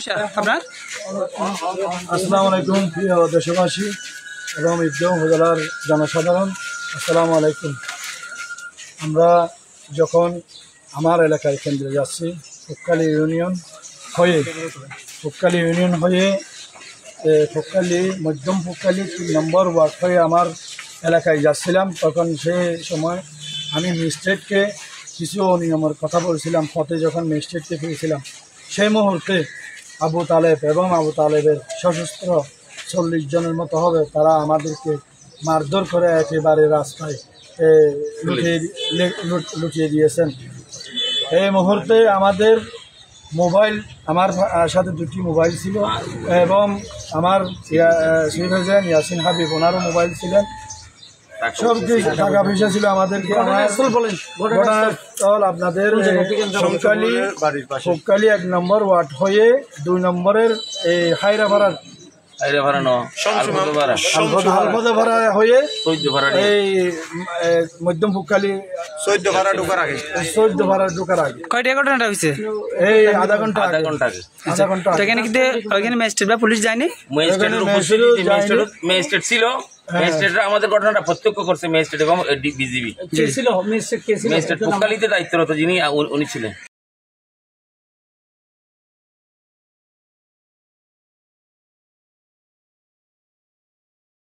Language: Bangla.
আপনার আসসালামু আলাইকুম প্রিয় দেশবাসী এবং ইকদম উপজেলার জনসাধারণ, আসসালামু আলাইকুম। আমরা যখন আমার এলাকায় কেন্দ্রে যাচ্ছি ফুককালি ইউনিয়ন হয়ে মধ্যম ফুককালি 3 নম্বর ওয়ার্ড হয়ে আমার এলাকায় যাচ্ছিলাম, তখন সে সময় আমি ম্যাজিস্ট্রেটকে কিছু অনিয়মের কথা বলছিলাম। পথে যখন ম্যাজিস্ট্রেটকে পেয়েছিলাম সেই মুহূর্তে আবু তালেব এবং আবু তালেবের সশস্ত্র 40 জনের মতো হবে, তারা আমাদেরকে মারধর করে একেবারে রাস্তায় লুটিয়ে দিয়েছেন। এই মুহূর্তে আমাদের মোবাইল, আমার সাথে 2টি মোবাইল ছিল এবং আমার শহীদ হোসেন ইয়াসিন হাবিব ওনারও মোবাইল ছিলেন, সব কিছু টাকা পয়সা ছিল আমাদেরকে। ঘটনাস্থল আপনাদের ফুককালি 1 নম্বর ওয়ার্ড হয়ে 2 নম্বরের এই হাইরাভাড়া হয়ে এই মধ্যম ফুককালি 14 ভাড়া ঢোকার আগে কয়টা ঘটনাটা হয়েছে? এই আধা ঘন্টা এখানে কিন্তু ওইখানে ম্যাজিস্ট্রেট বা পুলিশ যায়নি। ম্যাজিস্ট্রেট ছিল, ম্যাজিস্ট্রেটরা আমাদের ঘটনাটা প্রত্যক্ষ করছে, ম্যাজিস্ট্রেট এবং বিজিবি। ম্যাজিস্ট্রেট ফুককালিতে দায়িত্বরত যিনি উনি ছিলেন।